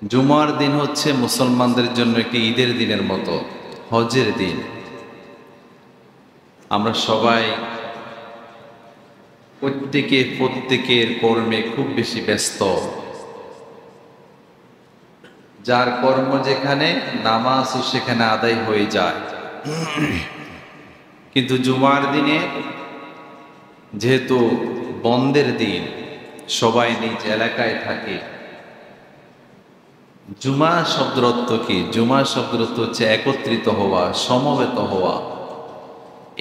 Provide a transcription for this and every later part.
জুমার দিন হচ্ছে মুসলমানদের জন্য একটি ঈদের দিনের মতো, হজের দিন। আমরা সবাই প্রত্যেকের কর্মে খুব বেশি ব্যস্ত। যার কর্ম যেখানে, নামাজও সেখানে আদায় হয়ে যায়। কিন্তু জুমার দিনে যেহেতু বন্ধের দিন, সবাই নিজ এলাকায় থাকে। জুমা শব্দের অর্থ কি? জুমা শব্দের অর্থ হচ্ছে একত্রিত হওয়া, সমবেত হওয়া।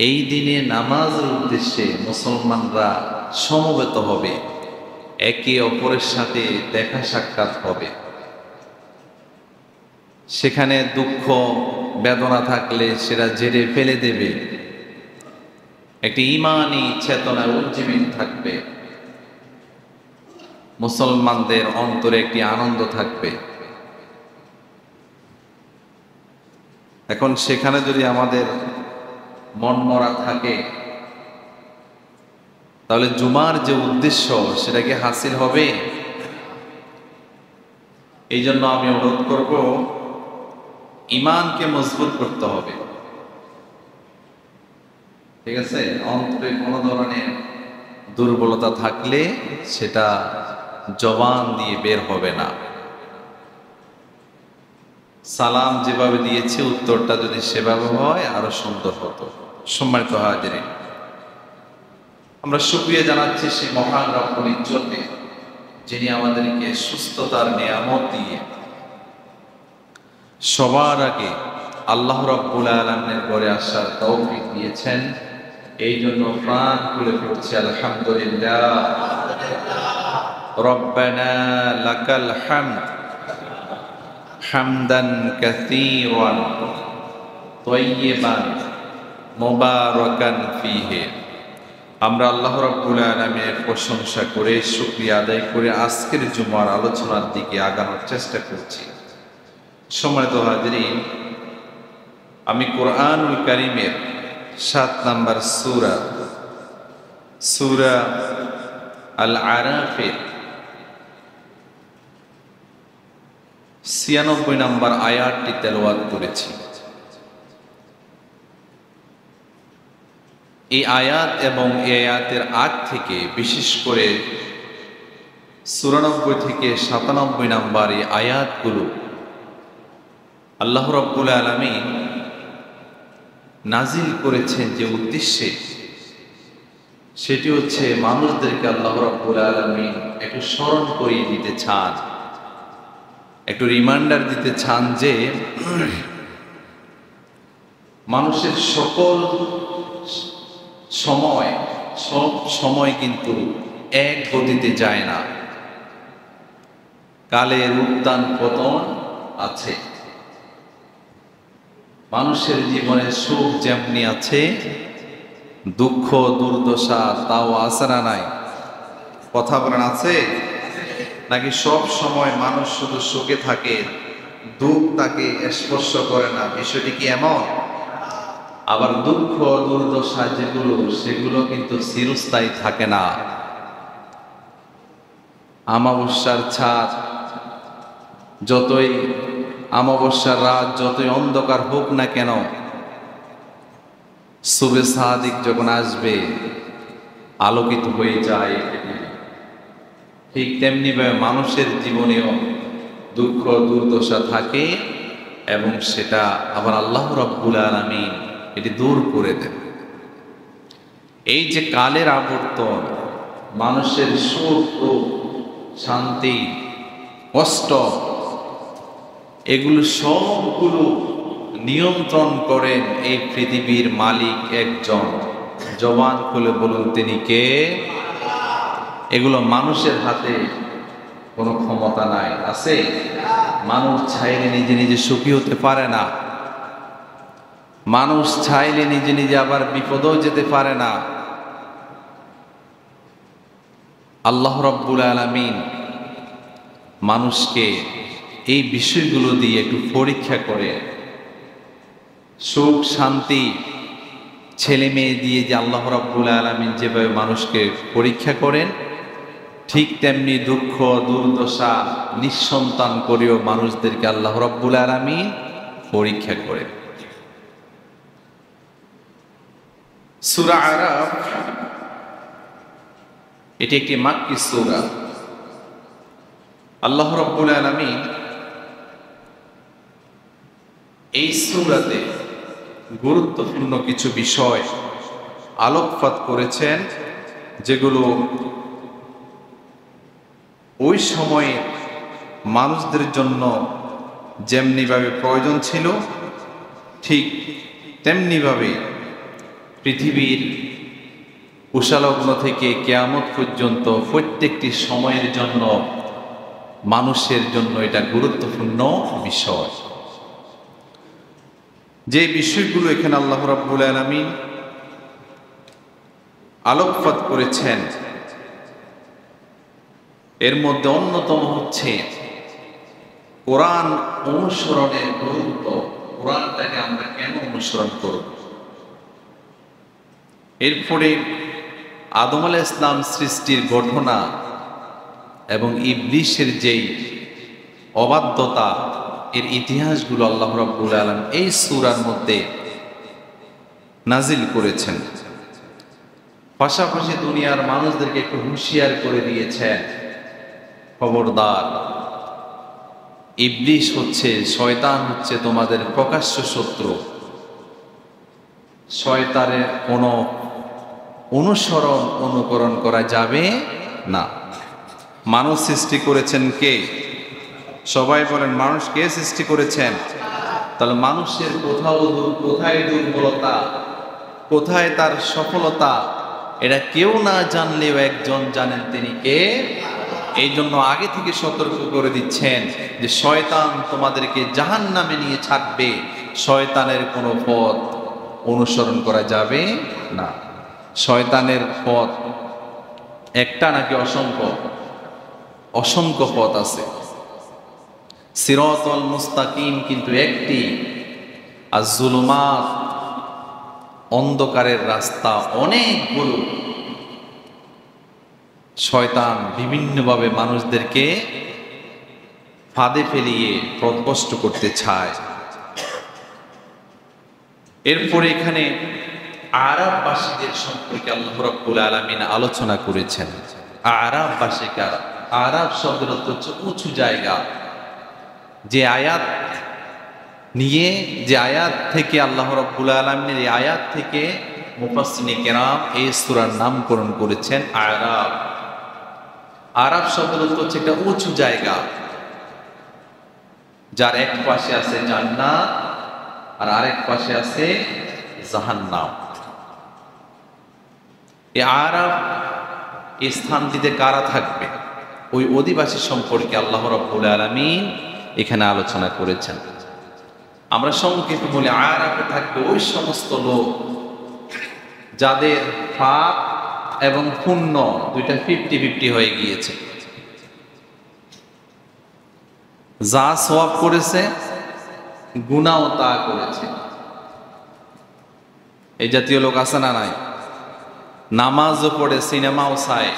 এই দিনে নামাজের উদ্দেশ্যে মুসলমানরা সমবেত হবে, একে অপরের সাথে দেখা সাক্ষাৎ হবে। সেখানে দুঃখ বেদনা থাকলে সেটা ঝেড়ে ফেলে দেবে, একটি ঈমানি চেতনা উজ্জীবিত থাকবে, মুসলমানদের অন্তরে একটি আনন্দ থাকবে। এখন সেখানে যদি আমাদের মন মরা থাকে, তাহলে জুমার যে উদ্দেশ্য সেটা কি হাসিল হবে? এই জন্য আমি অনুরোধ করব, ঈমানকে মজবুত করতে হবে। ঠিক আছে? অন্তরে কোনো ধরনের দুর্বলতা থাকলে সেটা জবান দিয়ে বের হবে না। সালাম যেভাবে দিয়েছে, উত্তরটা যদি সেভাবে হয় আরো সুন্দর হতো। সম্মানিত হাজিরিন, আমরা শুকরিয়া জানাচ্ছি সেই মহান রব্বুল ইজ্জতে, যিনি আমাদেরকে সুস্থতার নিয়ামত দিয়ে সবার আগে আল্লাহ রাব্বুল আলামিনের ঘরে আসার তৌফিক দিয়েছেন। এই জন্য প্রাণ খুলে পড়ছি আলহামদুলিল্লাহ। রব্বানা লাকাল হামদ হামদান কাসীরান তাইয়িবান মুবারাকান ফীহি। আমরা আল্লাহ রাব্বুল আলামিনের প্রশংসা করে, শুকরিয়া আদায় করে আজকের জুমার আলোচনার দিকে আগানোর চেষ্টা করছি। সম্মানিত হাজিরিন, আমি কোরআনুল কারীমের ৭ নম্বর সূরা আল আরাফের ৯৬ নম্বর আয়াতটি তেলাওয়াত করেছি। এই আয়াত এবং এই আয়াতের আগ থেকে, বিশেষ করে ৯৪ থেকে ৯৭ নম্বর এই আয়াতগুলো আল্লাহ রাব্বুল আলামিন নাজিল করেছেন যে উদ্দেশ্যে, সেটি হচ্ছে মানুষদেরকে আল্লাহ রাব্বুল আলামিন একটু স্মরণ করিয়ে দিতে চান, একটু রিমাইন্ডার দিতে চান যে মানুষের সব সময় কিন্তু এক গতিতে যায় না। কালের উত্থান পতন আছে। মানুষের জীবনে সুখ যেমনি আছে, দুঃখ দুর্দশা তাও আছে না নাই? কথা বলেন, আছে নাকি? সব সময় মানুষ শুধু সুখে থাকে, দুঃখ তাকে স্পর্শ করে না? বিষয়টি কি এমন? আবার দুঃখ দুর্দশা সেগুলো কিন্তু চিরস্থায়ী থাকে না। অমাবস্যার ছাদ যতই, অমাবস্যার রাত যতই অন্ধকার হোক না কেন, সুবে সাদিক যখন আসবে আলোকিত হয়ে যায়। ঠিক তেমনি ভাবে মানুষের জীবনেও দুঃখ দুর্দশা থাকে, এবং সেটা আবার আল্লাহ রাব্বুল আলামিন এটি দূর করে দেন। এই যে কালের আবর্তন, মানুষের সুখ দুঃখ, শান্তি কষ্ট, এগুলো সবগুলো নিয়ন্ত্রণ করেন এই পৃথিবীর মালিক একজন। জবান খুলে বলুন, তিনি কে? এগুলো মানুষের হাতে কোনো ক্ষমতা নাই। আছে? মানুষ চাইলে নিজে নিজে সুখী হতে পারে না, মানুষ চাইলে নিজে নিজে আবার বিপদেও যেতে পারে না। আল্লাহ রাব্বুল আলামিন মানুষকে এই বিষয়গুলো দিয়ে একটু পরীক্ষা করে, সুখ শান্তি ছেলে মেয়ে দিয়ে যে আল্লাহ রাব্বুল আলামিন যেভাবে মানুষকে পরীক্ষা করেন, ঠিক তেমনি দুঃখ দুর্দশা নিঃসন্তান করেও মানুষদেরকে আল্লাহ রাব্বুল আলামিন পরীক্ষা করে। সূরা আরাফ এটি একটি মাক্কি সূরা। আল্লাহ রাব্বুল আলামিন এই সূরাতে গুরুত্বপূর্ণ কিছু বিষয় আলোকপাত করেছেন, যেগুলো ওই সময়ে মানুষদের জন্য যেমনিভাবে প্রয়োজন ছিল, ঠিক তেমনিভাবে পৃথিবীর উষালগ্ন থেকে কিয়ামত পর্যন্ত প্রত্যেকটি সময়ের জন্য মানুষের জন্য এটা গুরুত্বপূর্ণ বিষয়। যে বিষয়গুলো এখানে আল্লাহ রাব্বুল আলামিন আলোকপাত করেছেন, এর মধ্যে অন্যতম হচ্ছে কোরআন অনুসরণের গুরুত্ব। কোরআনটাকে আমরা কেন অনুসরণ করব? এরপরে আদম আলাইহিস সালাম সৃষ্টির ঘটনা এবং ইবলিসের যেই অবাধ্যতা, এর ইতিহাসগুলো আল্লাহ রাব্বুল আলামিন এই সূরার মধ্যে নাজিল করেছেন। পাশাপাশি দুনিয়ার মানুষদেরকে একটু হুঁশিয়ার করে দিয়েছেন, খবরদার, ইবলিস হচ্ছে, শয়তান হচ্ছে তোমাদের প্রকাশ্য শত্রু। শয়তানের কোনো অনুকরণ করা যাবে না। মানুষ সৃষ্টি করেছেন কে? সবাই বলেন, মানুষ কে সৃষ্টি করেছেন? তাহলে মানুষের কোথায় দুর্বলতা, কোথায় তার সফলতা, এটা কেউ না জানলেও একজন জানেন, তিনি কে? এই জন্য আগে থেকে সতর্ক করে দিচ্ছেন যে শয়তান তোমাদেরকে জাহান্নামে নিয়ে ছাড়বে, শয়তানের কোনো পথ অনুসরণ করা যাবে না। শয়তানের পথ একটা নাকি অসংখ্য? অসংখ্য পথ আছে। সিরাতুল মুস্তাকিম কিন্তু একটি, আর জুলুমাত, অন্ধকারের রাস্তা অনেকগুলো। শয়তান বিভিন্নভাবে মানুষদেরকে ফাঁদে ফেলিয়ে পথভ্রষ্ট করতে চায়। এরপরে এখানে আরাববাসীদের সম্পর্কে আল্লাহ রাব্বুল আলামিন আলোচনা করেছেন। আরাববাসী কারা? আরাব শব্দের অর্থ হচ্ছে উঁচু জায়গা। যে আয়াত নিয়ে, যে আয়াত থেকে আল্লাহ রাব্বুল আলামিনের এই আয়াত থেকে মুফাসসিরিনে কেরাম এই সূরার নামকরণ করেছেন আরাব। আরাব শব্দের অর্থ হচ্ছে একটা উঁচু জায়গা, যার এক পাশে আছে জান্নাত আর আরেক পাশে আছে জাহান্নাম। এই আরাব এই স্থানটিতে কারা থাকবে, ওই অধিবাসী সম্পর্কে আল্লাহ রাব্বুল আলামিন এখানে আলোচনা করেছেন। আমরা সংক্ষেপে বলি, আরাবে থাকবে ওই সমস্ত লোক যাদের পাপ এবং পুণ্য দুইটা 50-50 হয়ে গিয়েছে। যা সওয়াব করেছে, গুনাহও তা করেছে। এই জাতীয় লোক আছে না নাই? নামাজও পড়ে, সিনেমাও চায়,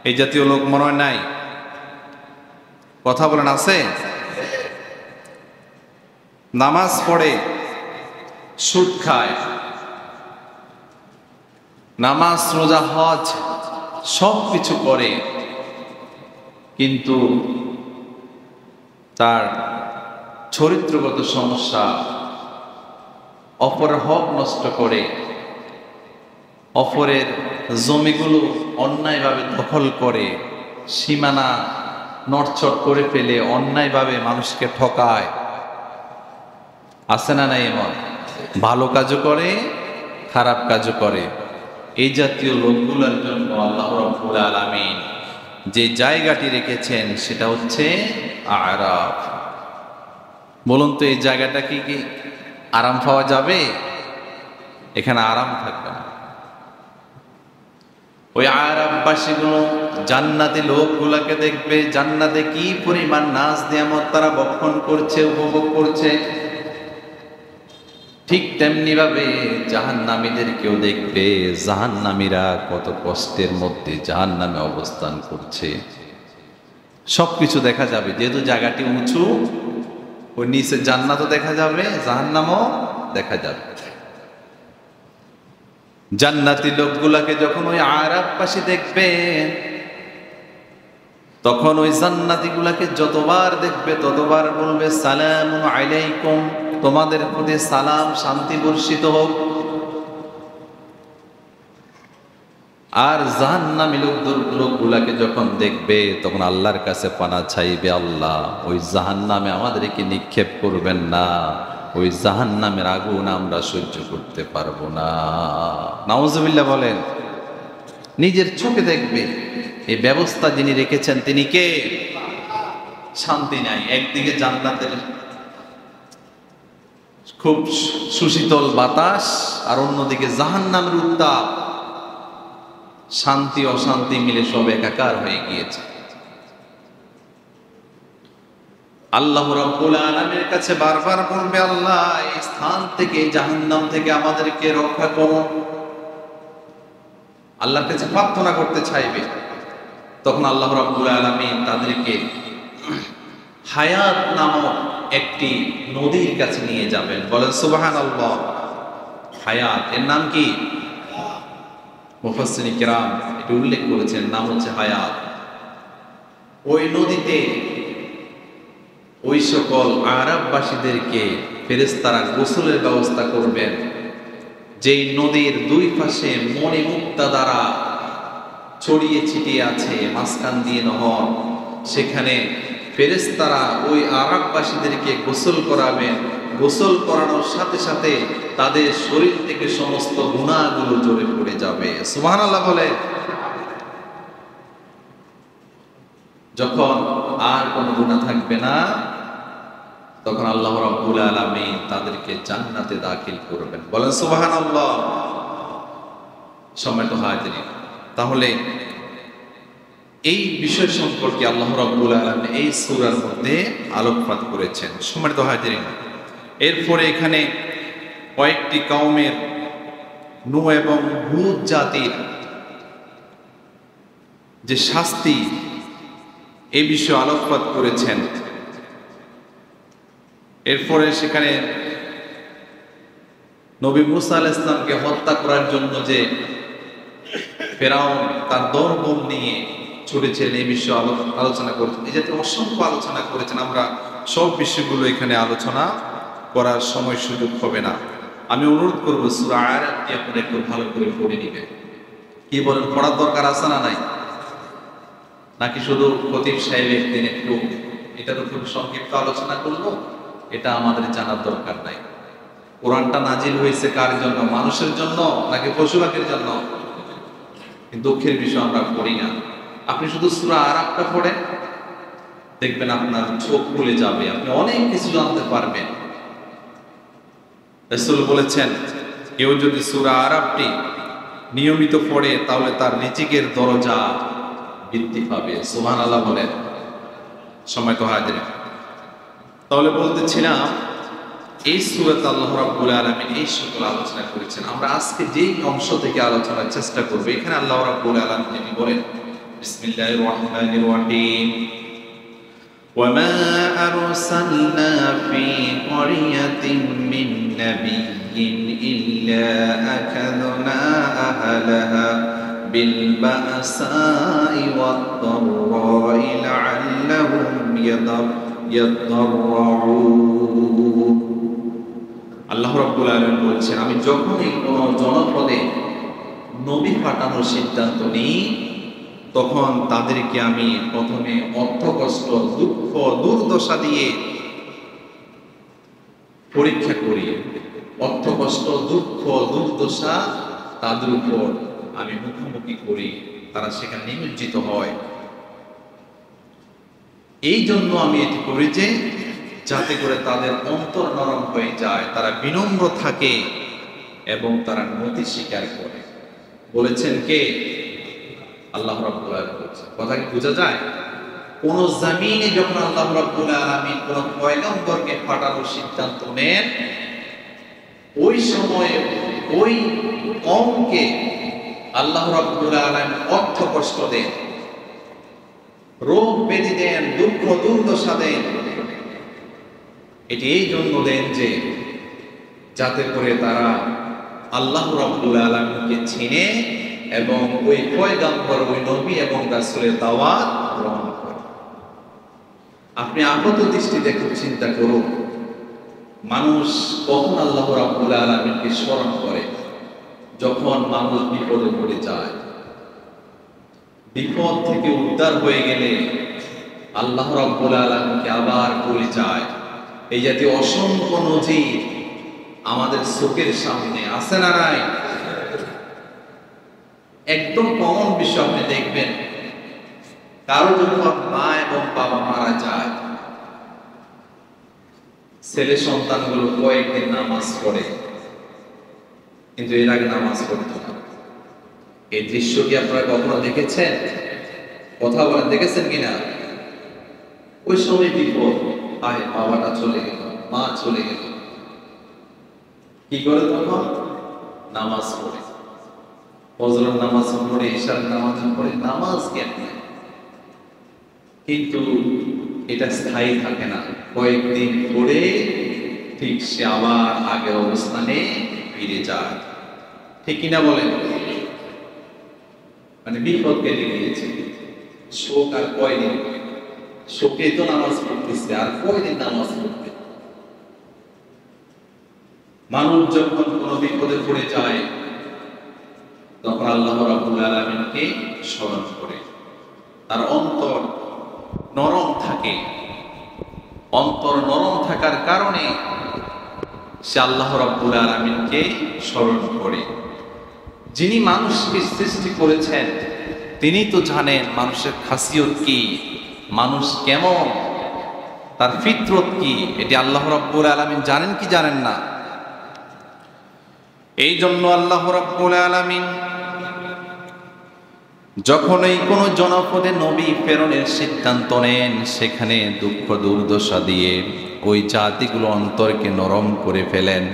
এই জাতীয় লোক মনে হয় নাই? কথা বলেন, আছে? নামাজ পড়ে, সুদ খায়, নামাজ রোজা হজ সব কিছু করে, কিন্তু তার চরিত্রগত সমস্যা, অপরের হক নষ্ট করে, অপরের জমিগুলো অন্যায়ভাবে দখল করে, সীমানা নড়চড় করে ফেলে, অন্যায়ভাবে মানুষকে ঠকায়। আছে না নাই? এমন ভালো কাজও করে, খারাপ কাজও করে। এই জাতীয় লোকগুলোর জন্য আল্লাহ রাব্বুল আলামিন যে জায়গাটি রেখেছেন সেটা হচ্ছে আরাফ। বলুন তো, এই জায়গাটা কি আরাম পাওয়া যাবে? এখানে আরাম থাকবে না। ওই আরাফবাসীগুলো জান্নাতি লোকগুলাকে দেখবে, জান্নাতে কি পরিমাণ নাজ নিয়ামত তারা ভক্ষণ করছে, উপভোগ করছে। ঠিক তেমনি ভাবে জাহান্নামীদেরকেও দেখবে, জাহান্নামীরা কত কষ্টের মধ্যে জাহান্নামে অবস্থান করছে। সবকিছু দেখা যাবে, যেহেতু জায়গাটি উঁচু, ওই নিচে জান্নাতও দেখা যাবে, জাহান্নামও দেখা যাবে। জান্নাতি লোকগুলাকে যখন ওই আরাব পাশে দেখবে, তখন ওই জান্নাতি গুলাকে যতবার দেখবে ততবার বলবে সালামুন আলাইকুম, তোমাদের প্রতি সালাম, শান্তি বর্ষিত হোক। আর জাহান্নামী লোকগুলাকে যখন দেখবে তখন আল্লাহর কাছে পানা চাইবে, আল্লাহ ওই জাহান্নামে আমাদেরকে নিক্ষেপ করবেন না, ওই জাহান্নামের আগুন আমরা সহ্য করতে পারবো না। নাউজুবিল্লাহ বলেন। নিজের চোখে দেখবে এই ব্যবস্থা যিনি রেখেছেন তিনি কে? শান্তি নাই, একদিকে জান্নাতের খুব সুশীতল বাতাস, আর অন্যদিকে জাহান্নামের উত্তাপ। শান্তি অশান্তি মিলে সব একাকার হয়ে গিয়েছে। আল্লাহ রাব্বুল আলামিনের কাছে বারবার বলবে, আল্লাহ এই স্থান থেকে, জাহান্নাম থেকে আমাদেরকে রক্ষা করুন। আল্লাহর কাছে প্রার্থনা করতে চাইবে। তখন আল্লাহ রাব্বুল আলামিন তাদেরকে হায়াত নামক একটি নদীর কাছে নিয়ে যাবেন। বলেন সুবহানাল্লাহ। হায়াত, এর নাম কি? মুফাসসিরিন কিরাম এটা উল্লেখ করেছেন, নাম হচ্ছে হায়াত। ওই নদীতে ওই সকল আরববাসীদেরকে ফেরেশতারা গোসলের ব্যবস্থা করবেন, যেই নদীর দুই পাশে মণিমুক্তা দ্বারা ছড়িয়ে ছিটিয়ে আছে, মাঝখান দিয়ে নহর। সেখানে ফেরেশতারা ওই আরববাসীদেরকে গোসল করাবেন। গোসল করানোর সাথে সাথে তাদের শরীর থেকে সমস্ত গুনাহগুলো ঝরে পড়ে যাবে। সুবহানাল্লাহ বলে। যখন আর কোনো গুনাহ থাকবে না, তখন আল্লাহ রাব্বুল আলামিন তাদেরকে জান্নাতে দাখিল করবেন। বলেন সুবহানাল্লাহ। সম্মানিত হাজিরিন, তাহলে এই বিষয় সম্পর্কে আল্লাহ রাব্বুল আলামিন এই সূরার মধ্যে আলোকপাত করেছেন। সম্মানিত হাজিরিন, এরপরে এখানে কয়েকটি কওমের, নূহ এবং হুদ জাতির যে শাস্তি, এই বিষয়ে আলোকপাত করেছেন। এরপরে সেখানে নবী মুসা আলাইহিস সালামকে হত্যা করার জন্য যে ফেরাউন তার দরবল নিয়ে ছুটেছিলেন, এই বিষয়ে আলোচনা করেছেন। এই জাতীয় অসংখ্য আলোচনা করেছেন। আমরা সব বিষয়গুলো এখানে আলোচনা করার সময় সুযোগ হবে না। আমি অনুরোধ করবো সূরা আরাফটি আপনারা একটু ভালো করে পড়ে নিবেন। কি বলেন, পড়ার দরকার আছে না নাই? নাকি শুধু খতিব সাহেব একদিন একটু এটার উপর সংক্ষিপ্ত আলোচনা করলো, এটা আমাদের জানার দরকার নাই। কোরআনটা নাজিল হয়েছে কার জন্য? মানুষের জন্য নাকি পশু পাখির জন্য? দুঃখের বিষয় আমরা পড়ি না। আপনি শুধু সূরা আরাফটা পড়েন, দেখবেন আপনার চোখ খুলে যাবে, আপনি অনেক কিছু জানতে পারবেন। রাসূল বলেছেন, কেউ যদি সূরা আরাফটি নিয়মিত পড়ে তাহলে তার রিজিকের দরজা বৃদ্ধি পাবে। সুবহানাল্লাহ বলেন। সম্মানিত হাজিরিন, তাহলে বলতেছিলাম এই সূরাতে আল্লাহ রাব্বুল আলামিন এই সকল আলোচনা করেছেন। আমরা আজকে যেই অংশ থেকে আলোচনার চেষ্টা করব, এখানে আল্লাহ রাব্বুল আলামিন তিনি বলেন, বিসমিল্লাহির রহমানির রহিম, ওয়ামা আরসালনা ফি ক্বরিয়াতিন মিন নাবিয়্যিন ইল্লা আখাযনা আহলাহা বিল বাসাই ওয়াদ দাররাই লাআল্লাহুম ইয়াদাররাউন। আল্লাহ রাব্বুল আলামিন বলছেন, আমি যখনই কোনো জনপদে নবী পাঠানোর সিদ্ধান্ত নিই, তখন তাদেরকে আমি প্রথমে অর্থকষ্ট, দুঃখ, দুর্দশা দিয়ে পরীক্ষা করি। অর্থকষ্ট, দুঃখ, দুর্দশা তাদের উপর আমি মুখোমুখি করি, তারা সেখানে নিমজ্জিত হয়। এই জন্য আমি এটি করি যে যাতে করে তাদের অন্তর নরম হয়ে যায়, তারা বিনম্র থাকে এবং তারা নতি স্বীকার করে। বলেছেন কে? আল্লাহ রাব্বুল আলামিন বলেছেন। কথা কি বোঝা যায়? কোন জমিনে যখন আল্লাহ রাব্বুল আলামিন কোন পয়গম্বরকে পাঠানোর সিদ্ধান্ত নেন, ওই সময়ে ওই কওমকে আল্লাহ রাব্বুল আলামিন অর্থ কষ্ট দেন, রোগ ব্যাধি দেন, দুঃখ দুর্দশা দেন। এটি এই জন্য দেন যে যাতে করে তারা আল্লাহ রাব্বুল আলামিনকে চিনে এবং ওই পয়গম্বর, ওই নবী এবং রাসূলের দাওয়াত গ্রহণ করে। আপনি আপাত দৃষ্টি দেখে চিন্তা করুন, মানুষ কখন আল্লাহ রাব্বুল আলামিনকে স্মরণ করে? যখন মানুষ বিপদে পড়ে যায়। বিপদ থেকে উদ্ধার হয়ে গেলে আল্লাহ রাব্বুল আলামিনকে আবার ভুলে যায়। এই জাতীয় অসংখ্য নজির আমাদের চোখের সামনে আছে না নাই? একদম কমন বিষয় আপনি দেখবেন, কারো যখন মা এবং বাবা মারা যায়, ছেলে সন্তানগুলো কয়েকদিন নামাজ পড়ে, কিন্তু এর আগে নামাজ পড়তো না। এই দৃশ্য কি আপনারা কখনো দেখেছেন? কথা বলেন, দেখেছেন কিনা? ওই সময় বিপদ, আয় বাবাটা চলে গেল, মা চলে গেল, কি করে তখন? নামাজ পড়ে, ফজরের নামাজ পড়ে, ইশার নামাজ পড়ে, নামাজ জ্ঞান। কিন্তু এটা স্থায়ী থাকে না, কয়েকদিন পরে ঠিক সে আবার আগের অবস্থানে ফিরে যায়। ঠিক কিনা বলেন? মানে বিপদ কেটে গিয়েছে, শোক আর কয়দিন, শোকে তো নামাজ পড়তেছে, আর কয়দিন নামাজ পড়বে? মানুষ যখন কোনো বিপদে পড়ে যায় তখন আল্লাহ রাব্বুল আলামিনকে স্মরণ করে, তার অন্তর নরম থাকে। অন্তর নরম থাকার কারণে সে আল্লাহ রাব্বুল আলামিনকে স্মরণ করে। যিনি মানুষকে সৃষ্টি করেছেন তিনি তো জানেন মানুষের খাসিয়ত কি, মানুষ কেমন, তার ফিতরত কি। এটি আল্লাহ রাব্বুল আলামিন জানেন কি জানেন না? এই জন্য আল্লাহ রাব্বুল আলামিন যখন এই কোন জনপদে নবী প্রেরণের সিদ্ধান্ত নেন, সেখানে দুঃখ দুর্দশা দিয়ে ওই জাতিগুলো অন্তরকে নরম করে ফেলেন।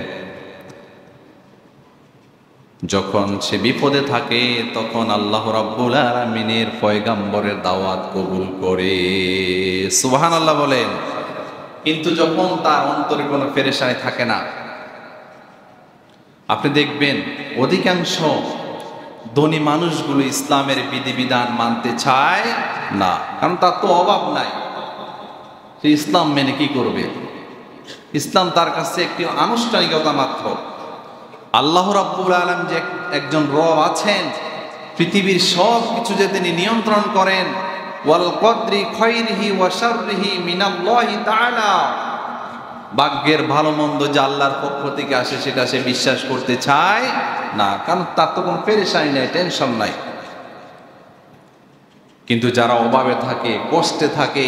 যখন সে বিপদে থাকে তখন আল্লাহ রাব্বুল আলামিনের পয়গম্বরের দাওয়াত কবুল করে। সুবহানাল্লাহ বলেন। কিন্তু যখন তার অন্তরে কোনো পেরেশানি থাকে না, আপনি দেখবেন অধিকাংশ ধনী মানুষগুলো ইসলামের বিধিবিধান মানতে চায় না, কারণ তার তো অভাব নাই। সে ইসলাম মেনে কি করবে? ইসলাম তার কাছে একটি আনুষ্ঠানিকতা মাত্র। আল্লাহ রাব্বুল আলামিন যে একজন রব আছেন, পৃথিবীর সব কিছু যে তিনি নিয়ন্ত্রণ করেন, ওয়াল কদরি খায়রিহি ওয়া শাররিহি মিনাল্লাহি তাআলা, ভাগ্যের ভালো মন্দ যে আল্লাহর পক্ষ থেকে আসে সেটা সে বিশ্বাস করতে চায় না, কারণ তার তো কোনো পেরেশানি নাই, টেনশন নাই। কিন্তু যারা অভাবে থাকে, কষ্টে থাকে,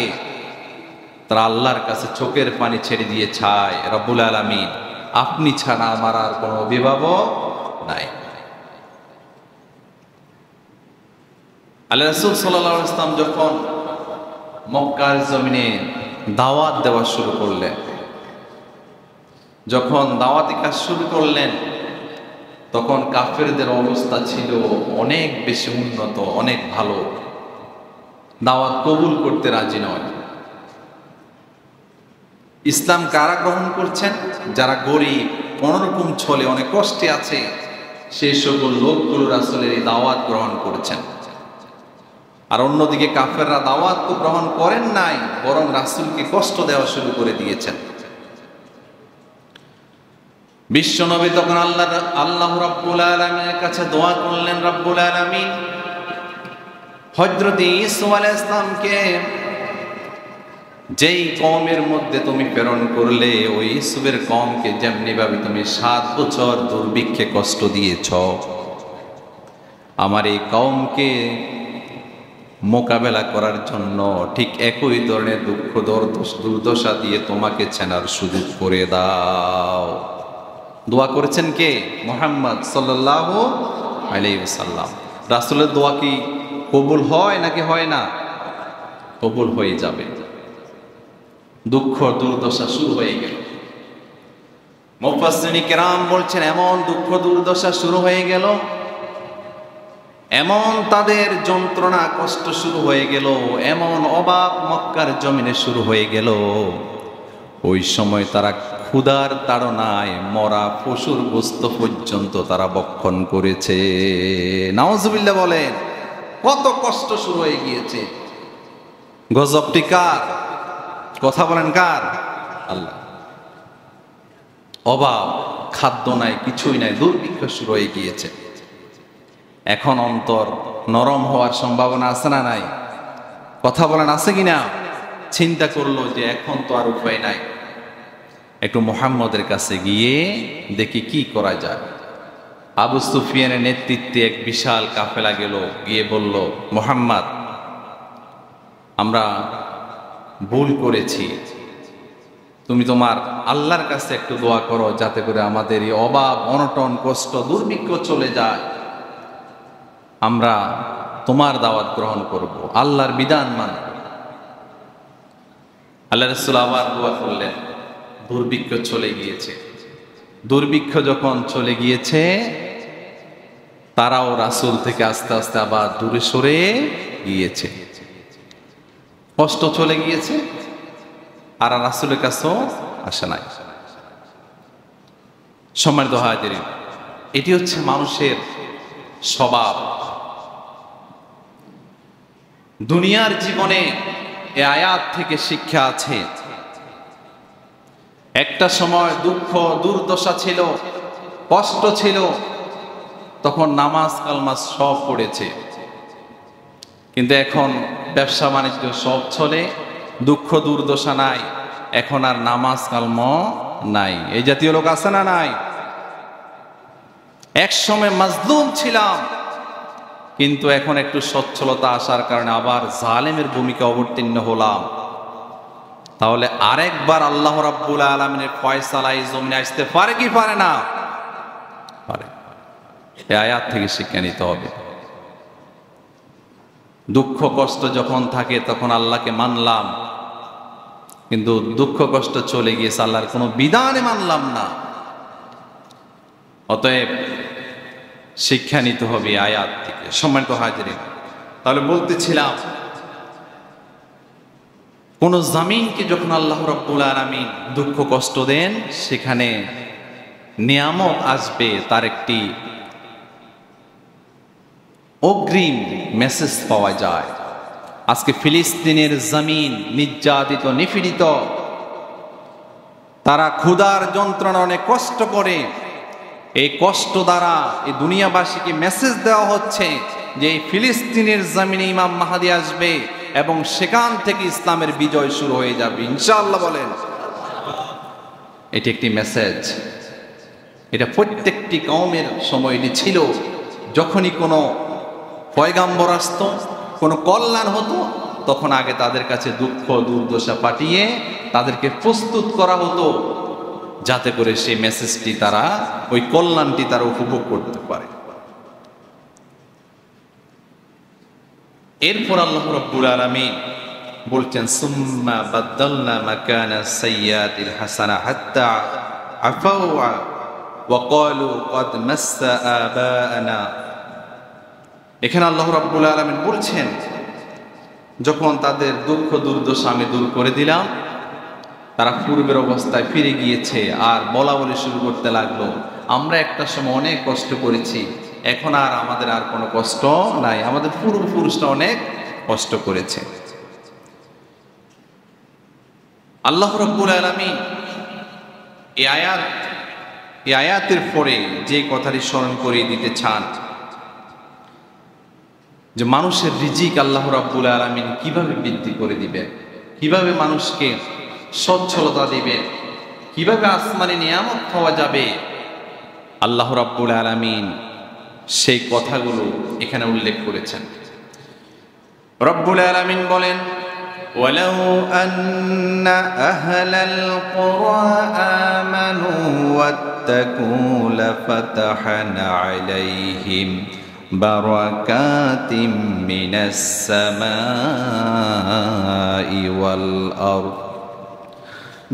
তারা আল্লাহর কাছে চোখের পানি ছেড়ে দিয়ে চায়, রব্বুল আলামিন আপনি ছাড়া আমার আর কোনো অভিভাবক নাই। আল্লাহ রাসূল সাল্লাল্লাহু আলাইহি ওয়াসাল্লাম যখন মক্কার জমিনে দাওয়াত দেওয়া শুরু করলেন, যখন দাওয়াতি কাজ শুরু করলেন, তখন কাফেরদের অবস্থা ছিল অনেক বেশি উন্নত, অনেক ভালো। দাওয়াত কবুল করতে রাজি নয়। ইসলাম কারা গ্রহণ করছেন? যারা গরিব, কোনরকম ছলে অনেক কষ্টে আছে, সেই সকল লোকগুলো রাসূলের এই দাওয়াত গ্রহণ করেছেন। আর অন্যদিকে কাফেররা দাওয়াত তো গ্রহণ করেন নাই, বরং রাসূলকে কষ্ট দেওয়া শুরু করে দিয়েছেন। বিশ্বনবী তখন আল্লাহ রাব্বুল আলামিনের কাছে দোয়া করলেন, রাব্বুল আলামিন হযরত ঈসা আলাইহিস সালামকে যেই কওমের মধ্যে তুমি প্রেরণ করলে, ওই ইউসুফের কওমকে যেমনি ভাবে তুমি 7 বছর দুর্ভিক্ষে কষ্ট দিয়েছ, আমার এই কওমকে মোকাবেলা করার জন্য ঠিক একই ধরনের দুঃখ দুর্দশা দিয়ে তোমাকে চেনার সুযোগ করে দাও। দোয়া করেছেন কে? মুহাম্মদ সাল্লাল্লাহু আলাইহি ওয়াসাল্লাম। রাসূলের দোয়া কি কবুল হয় নাকি হয় না? কবুল হয়ে যাবে। দুঃখ দুর্দশা শুরু হয়ে গেল। মুফাসসিরিন কেরাম বলছেন এমন দুঃখ দুর্দশা শুরু হয়ে গেল, এমন তাদের যন্ত্রণা কষ্ট শুরু হয়ে গেল, এমন অভাব মক্কার জমিনে শুরু হয়ে গেল। ওই সময় তারা ক্ষুধার তাড়নায় মরা পশুর গোশত পর্যন্ত তারা ভক্ষণ করেছে। নাউজুবিল্লাহ বলেন, কত কষ্ট শুরু হয়ে গিয়েছে। গজবটি কার? কথা বলেন কার? আল্লাহ। অভাব, খাদ্য নাই, কিছুই নাই, দুর্ভিক্ষ শুরু হয়ে গিয়েছে। এখন অন্তর নরম হওয়ার সম্ভাবনা আছে না নাই? কথা বলেন আছে কিনা? চিন্তা করলো যে এখন তো আর উপায় নাই, একটু মুহাম্মদের কাছে গিয়ে দেখি কি করা যায়। আবু সুফিয়ানের নেতৃত্বে এক বিশাল কাফেলা গেল, গিয়ে বলল, মুহাম্মদ, আমরা ভুল করেছি, তুমি তোমার আল্লাহর কাছে একটু দোয়া করো যাতে করে আমাদের এই অভাব অনটন কষ্ট দুর্ভিক্ষ চলে যায়, আমরা তোমার দাওয়াত গ্রহণ করব, আল্লাহর বিধান মানব। আল্লাহ রাসূল আবার দোয়া করলেন, দুর্ভিক্ষ চলে গিয়েছে। দুর্ভিক্ষ যখন চলে গিয়েছে, তারাও রাসূল থেকে আস্তে আস্তে আবার দূরে সরে গিয়েছে। কষ্ট চলে গিয়েছে, আর রাসূলের কাছেও আসে নাই। সম্মানিত হাজিরিন, এটি হচ্ছে মানুষের স্বভাব। দুনিয়ার জীবনে এই আয়াত থেকে শিক্ষা আছে। একটা সময় দুঃখ দুর্দশা ছিল, কষ্ট ছিল, তখন নামাজ কালমা সব পড়েছে। কিন্তু এখন ব্যবসা বাণিজ্য সব চলে, দুঃখ দুর্দশা নাই, এখন আর নামাজ কালম নাই। এই জাতীয় লোক আছে না নাই? এক সময় মাজলুম ছিলাম, কিন্তু এখন একটু সচ্ছলতা আসার কারণে আবার জালেমের ভূমিকা অবতীর্ণ হলাম। তাহলে আরেকবার আল্লাহ রাব্বুল আলামিনের ফয়সালা এই জমিনে আসতে পারে কি পারে না? পারে। এই আয়াত থেকে শিক্ষা নিতে হবে। দুঃখ কষ্ট যখন থাকে তখন আল্লাহকে মানলাম, কিন্তু দুঃখ কষ্ট চলে গিয়েছে, আল্লাহর কোনো বিধানে মানলাম না। অতএব শিক্ষা নিতে হবে আয়াত থেকে। সম্মানিত হাজিরিন, তাহলে বলতেছিলাম, কোন জামিনকে যখন আল্লাহ রাব্বুল আলামিন দুঃখ কষ্ট দেন, সেখানে নিয়ামত আসবে, তার একটি অগ্রিম মেসেজ পাওয়া যায়। আজকে ফিলিস্তিনের জমিন নির্যাতিত নিপীড়িত, তারা ক্ষুধার যন্ত্রণা অনেক কষ্ট করে। এই কষ্ট দ্বারা এই দুনিয়াবাসীকে মেসেজ দেওয়া হচ্ছে যে এই ফিলিস্তিনের জমিনে ইমাম মাহদী আসবে এবং সেখান থেকে ইসলামের বিজয় শুরু হয়ে যাবে ইনশাআল্লাহ। বলেন, এটি একটি মেসেজ। এটা প্রত্যেকটি কওমের সময় এটি ছিল। যখনই কোনো পয়গাম্বর আসতো, কোনো কল্যাণ হতো, তখন আগে তাদের কাছে দুঃখ দুর্দশা পাঠিয়ে তাদেরকে প্রস্তুত করা হতো, যাতে করে সেই মেসেজটি তারা, ওই কল্যাণটি তারা উপভোগ করতে পারে। এরপর আল্লাহ রাব্বুল আলামিন বলছেন, সুম্মা বাদদালনা মাকানা সাইয়্যাতিল হাসানা হাত্তা আফাউ ওয়া ক্বালু ক্বাদ মাসসা আবানা। এখানে আল্লাহ রাব্বুল আলামিন বলছেন, যখন তাদের দুঃখ দুর্দশা আমি দূর করে দিলাম, তারা পূর্বের অবস্থায় ফিরে গিয়েছে আর বলা বলি শুরু করতে লাগলো, আমরা একটা সময় অনেক কষ্ট করেছি, এখন আর আমাদের আর কোনো কষ্ট নাই, আমাদের পূর্বপুরুষরা অনেক কষ্ট করেছে। আল্লাহ রাব্বুল আলামিন এই আয়াতের পরে যে কথাটি স্মরণ করিয়ে দিতে চান, যে মানুষের রিজিক আল্লাহ রাব্বুল আলামিন কিভাবে বৃদ্ধি করে দিবেন, কিভাবে মানুষকে সচ্ছলতা দিবেন, কিভাবে আসমানি নিয়ামত পাওয়া যাবে, আল্লাহ রাব্বুল আলামিন সেই কথাগুলো এখানে উল্লেখ করেছেন। রব্বুল আলামিন বলেন, ওয়ালাউ আন্না আহলাল কুরা আমানু ওয়াত্তাকু লাফাতাহনা আলাইহিম বারাকাতিম মিনাস সামাই ওয়াল আরদ।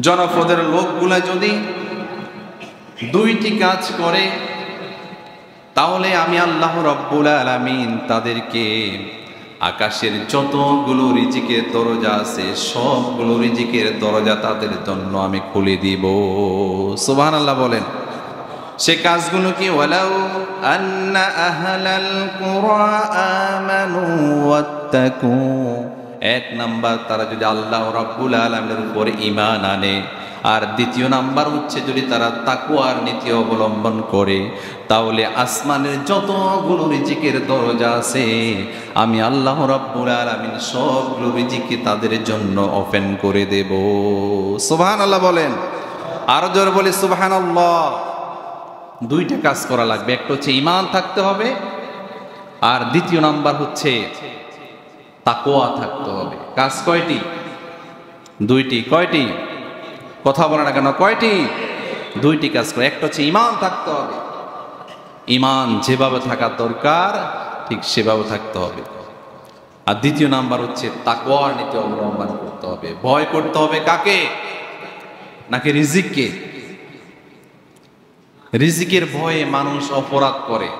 জনপদের লোকগুলা যদি দুইটি কাজ করে, তাহলে আমি আল্লাহ রাব্বুল আলামিন তাদেরকে আকাশের যতগুলো রিজিকের দরজা আছে সবগুলো রিজিকের দরজা তাদের জন্য আমি খুলে দিব। সুবহানাল্লাহ বলেন। সে কাজগুলো কি? ওয়ালাউ আন্না আহলাল কুরা আমানু ওয়াত্তাকু, এক নাম্বার তারা যদি আল্লাহ রাব্বুল আলামিনের উপর ঈমান আনে, আর দ্বিতীয় নাম্বার হচ্ছে যদি তারা তাকওয়ার নীতি অবলম্বন করে, তাহলে আসমানের যতগুলো রিজিকের দরজা আছে আমি আল্লাহ রাব্বুল আলামিন সবগুলো রিজিক তাদের জন্য ওপেন করে দেব। সুবহানাল্লাহ বলেন। আরো জোরে বলি সুবহানাল্লাহ। দুইটা কাজ করা লাগবে, একটা হচ্ছে ঈমান থাকতে হবে, আর দ্বিতীয় নাম্বার হচ্ছে তাকওয়া থাকতে হবে। কাজ কয়টি? দুইটি। কয়টি? কথা বলে না কেন? কয়টি? দুইটি কাজ করে। একটা হচ্ছে ঈমান থাকতে হবে, ঈমান যেভাবে থাকার দরকার ঠিক সেভাবে থাকতে হবে। আর দ্বিতীয় নাম্বার হচ্ছে তাকওয়ার নীতি অবলম্বন করতে হবে। ভয় করতে হবে কাকে? নাকি রিজিককে? রিজিকের ভয়ে মানুষ অপরাধ করে,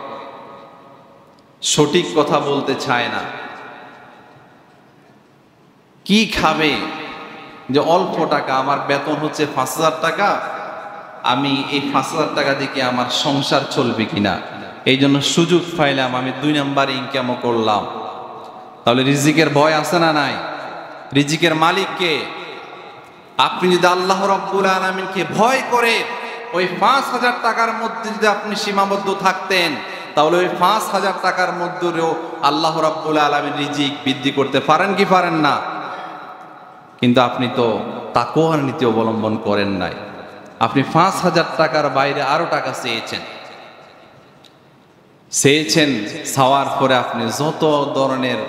সঠিক কথা বলতে চায় না। কি খাবে? যে অল্প টাকা, আমার বেতন হচ্ছে ৫,০০০ টাকা, আমি এই ৫,০০০ টাকা দিয়ে আমার সংসার চলবে কিনা, এই জন্য সুযোগ পাইলাম আমি ২ নাম্বার ইনকামও করলাম। তাহলে রিজিকের ভয় আছে না নাই? রিজিকের মালিক কে? আপনি যদি আল্লাহ রাব্বুল আলামিনকে ভয় করে ওই ৫,০০০ টাকার মধ্যে যদি আপনি সীমাবদ্ধ থাকতেন, তাহলে ওই ৫,০০০ টাকার মধ্যেও আল্লাহ রাব্বুল আলামিন রিজিক বৃদ্ধি করতে পারেন কি পারেন না? কিন্তু আপনি তো তাকওয়ার নীতি অবলম্বন করেন নাই। আপনি ৫,০০০ টাকার বাইরে আরো টাকা চেয়েছেন, চাওয়ার পরে আপনি যত ধরনের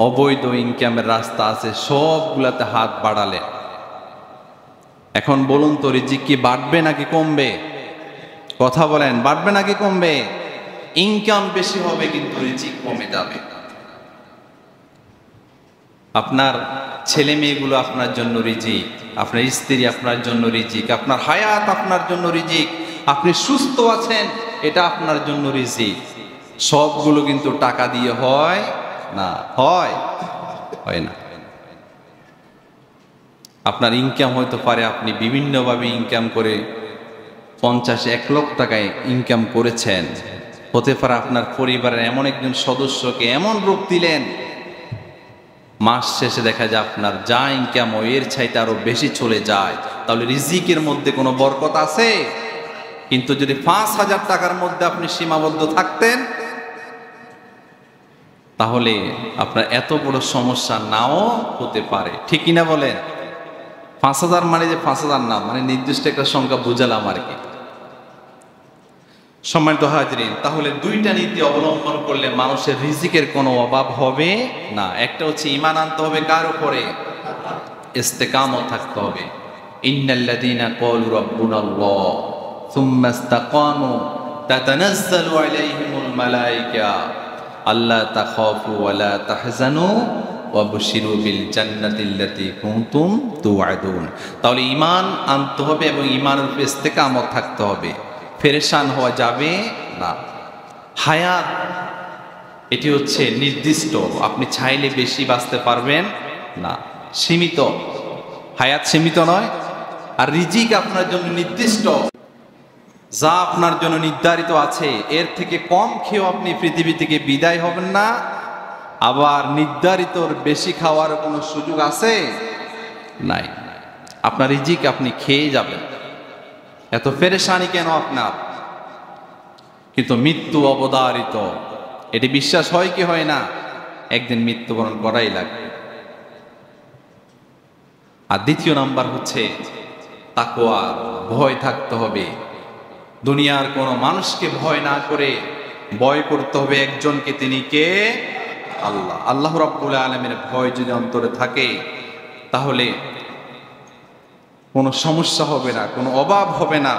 অবৈধ ইনকামের রাস্তা আছে সবগুলাতে হাত বাড়ালেন। এখন বলুন তো, রিজিক কি বাড়বে নাকি কমবে? কথা বলেন, বাড়বে নাকি কমবে? ইনকাম বেশি হবে কিন্তু রিজিক কমে যাবে। আপনার ছেলে মেয়েগুলো আপনার জন্য রিজিক, আপনার স্ত্রী আপনার জন্য রিজিক, আপনার হায়াত আপনার জন্য রিজিক, আপনি সুস্থ আছেন এটা আপনার জন্য রিজিক। সবগুলো কিন্তু টাকা দিয়ে হয় না। হয় না। আপনার ইনকাম হইতে পারে, আপনি বিভিন্নভাবে ইনকাম করে ৫০-১ লক্ষ টাকায় ইনকাম করেছেন। হতে পারে আপনার পরিবারের এমন একজন সদস্যকে এমন রোগ দিলেন, মাস শেষে দেখা যায় আপনার যা ইনকাম এর চাইতে আরো বেশি চলে যায়। তাহলে রিজিকের মধ্যে কোনো বরকত আছে? কিন্তু যদি ৫,০০০ টাকার মধ্যে আপনি সীমাবদ্ধ থাকতেন, তাহলে আপনার এত বড় সমস্যা নাও হতে পারে। ঠিক কিনা বলেন? ৫,০০০ মানে যে ৫,০০০ না, মানে নির্দিষ্ট একটা সংখ্যা বুঝালাম আর কি। সম্মানিত হাজরিন, তাহলে দুইটা নীতি অবলম্বন করলে মানুষের রিজিকের কোনো অভাব হবে না। একটা হচ্ছে ঈমান আনতে হবে কার উপরে? ইস্তেকামত থাকতে হবে। ইন্নাল্লাযীনা ক্বালু রাব্বুনাল্লাহ সুম্মা ইসতাকামু তাতানাজ্জালু আলাইহিমুল মালায়েকা আল্লা তাখাফু ওয়া লা তাহজানু ওয়াবশিরু বিল জান্নাতিল্লাতী কুনতুম তুআদুন। তাহলে ঈমান আনতে হবে এবং ঈমানের উপরে ইস্তেকামত থাকতে হবে। পেরেশান হওয়া যাবে না। হায়াত এটি হচ্ছে নির্দিষ্ট, আপনি চাইলে বেশি বাঁচতে পারবেন না, সীমিত। হায়াত সীমিত নয়। আর রিজিক আপনার জন্য নির্দিষ্ট, যা আপনার জন্য নির্ধারিত আছে এর থেকে কম খেয়েও আপনি পৃথিবী থেকে বিদায় হবেন না। আবার নির্ধারিত বেশি খাওয়ার কোনো সুযোগ আছে? নাই। আপনার রিজিক আপনি খেয়ে যাবেন, এত পেরেশানি কেন আপনার? কিন্তু মৃত্যু অবধারিত, এটি বিশ্বাস হয় কি হয় না? একদিন মৃত্যুবরণ করাই লাগবে। আর দ্বিতীয় নাম্বার হচ্ছে তাকওয়া, ভয় থাকতে হবে। দুনিয়ার কোনো মানুষকে ভয় না করে ভয় করতে হবে একজনকে, তিনি কে? আল্লাহ। আল্লাহ রাব্বুল আলামিনের ভয় যদি অন্তরে থাকে, তাহলে কোনো সমস্যা হবে না, কোনো অভাব হবে না,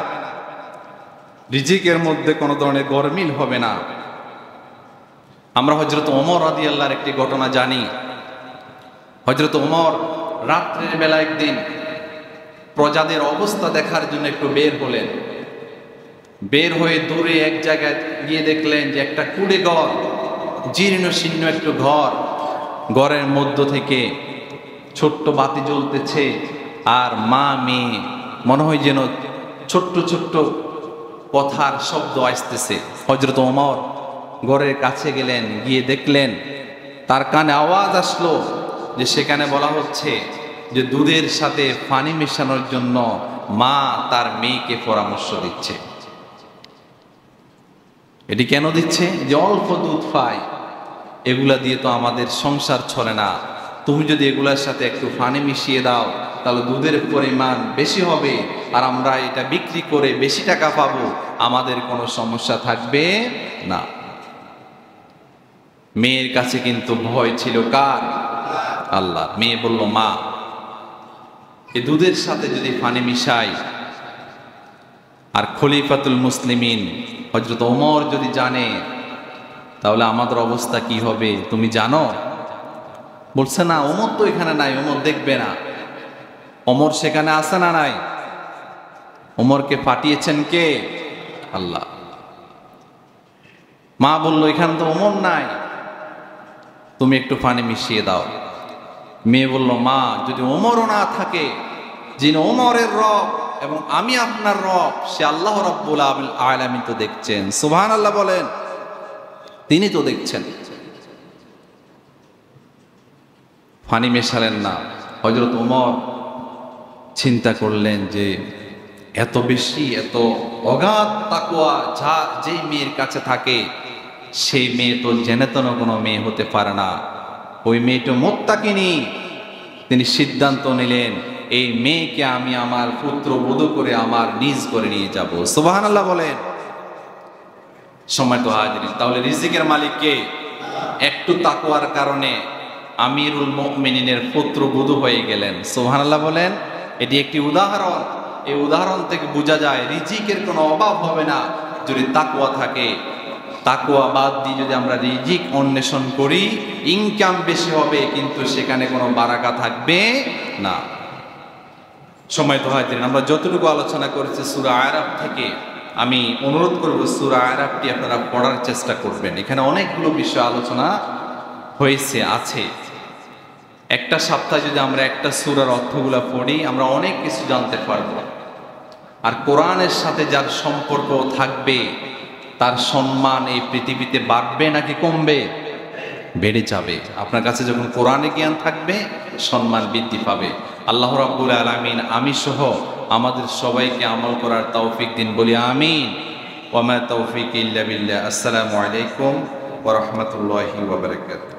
রিজিকের মধ্যে কোনো ধরনের গরমিল হবে না। আমরা হযরত ওমর রাদিয়াল্লাহর একটি ঘটনা জানি। হযরত ওমর রাত্রের বেলা একদিন প্রজাদের অবস্থা দেখার জন্য একটু বের হলেন। বের হয়ে দূরে এক জায়গায় গিয়ে দেখলেন যে একটা কুড়ে ঘর, জীর্ণ শীর্ণ একটু ঘর, ঘরের মধ্য থেকে ছোট্ট বাতি জ্বলতেছে, আর মা মেয়ে মনে হয় যেন ছোট্ট ছোট্ট কথার শব্দ আসতেছে। হযরত ওমর ঘরের কাছে গেলেন, গিয়ে দেখলেন তার কানে আওয়াজ আসলো যে সেখানে বলা হচ্ছে যে দুধের সাথে পানি মেশানোর জন্য মা তার মেয়েকে পরামর্শ দিচ্ছে। এটি কেন দিচ্ছে? যে অল্প দুধ পাই, এগুলা দিয়ে তো আমাদের সংসার চলে না, তুমি যদি এগুলার সাথে একটু পানি মিশিয়ে দাও তাহলে দুধের পরিমাণ বেশি হবে, আর আমরা এটা বিক্রি করে বেশি টাকা পাবো, আমাদের কোনো সমস্যা থাকবে না। মেয়ের কাছে কিন্তু ভয় ছিল কার? আল্লাহ। মেয়ে বলল, মা এই দুধের সাথে যদি পানি মিশাই, আর খলিফাতুল মুসলিমিন হযরত ওমর যদি জানে তাহলে আমাদের অবস্থা কি হবে তুমি জানো? বলছে, না, ওমর তো এখানে নাই, ওমর দেখবে না। ওমর সেখানে আছে না নাই? ওমরকে পাঠিয়েছেন কে? আল্লাহ। মা বলল, এখানে তো ওমর নাই, তুমি একটু পানি মিশিয়ে দাও। মেয়ে বলল, মা যদি ওমরও না থাকে, যিনি ওমরের রব এবং আমি আপনার রব, সে আল্লাহ রাব্বুল আলামিন তো দেখছেন। সুবহানাল্লাহ বলেন। তিনি তো দেখছেন। পানি মেশালেন না। হযরত ওমর চিন্তা করলেন যে এত বেশি, এত অগাধ তাকওয়া যা যেই মেয়ের কাছে থাকে, সেই মেয়ে তো জেনে তেন কোনো মেয়ে হতে পারে না, ওই মেয়েটা মুত্তাকিনী। তিনি সিদ্ধান্ত নিলেন, এই মেয়েকে আমি আমার পুত্রবধূ করে আমার নিজ করে নিয়ে যাব। সুবহানাল্লাহ বলেন। সম্মানিত হাজিরিন, তাহলে রিজিকের মালিক কে? একটু তাকওয়ার কারণে আমিরুল মুমিনিনের পুত্রবধূ হয়ে গেলেন। সুবহানাল্লাহ বলেন। এটি একটি উদাহরণ। এই উদাহরণ থেকে বোঝা যায় রিজিকের কোনো অভাব হবে না যদি তাকওয়া থাকে। তাকওয়া বাদ দিয়ে যদি আমরা রিজিক অন্বেষণ করি, ইনকাম বেশি হবে কিন্তু সেখানে কোনো বারাকা থাকবে না। সম্মানিত হাজিরিন, আমরা যতটুকু আলোচনা করেছি সূরা আরাফ থেকে, আমি অনুরোধ করব সূরা আরাফটি আপনারা পড়ার চেষ্টা করবেন। এখানে অনেকগুলো বিষয় আলোচনা হয়েছে আছে। একটা সপ্তাহে যদি আমরা একটা সূরার অর্থগুলো পড়ি, আমরা অনেক কিছু জানতে পারবো। আর কোরআনের সাথে যার সম্পর্ক থাকবে, তার সম্মান এই পৃথিবীতে বাড়বে নাকি কমবে? বেড়ে যাবে। আপনার কাছে যখন কোরআনে জ্ঞান থাকবে, সম্মান বৃদ্ধি পাবে। আল্লাহ রাব্বুল আলামিন আমি সহ আমাদের সবাইকে আমল করার তৌফিক দিন, বলি আমিন। ওয়া মা তৌফিক ইল্লা বিল্লাহ। আসসালামু আলাইকুম ওয়া রাহমাতুল্লাহি ওয়া বারাকাতুহু।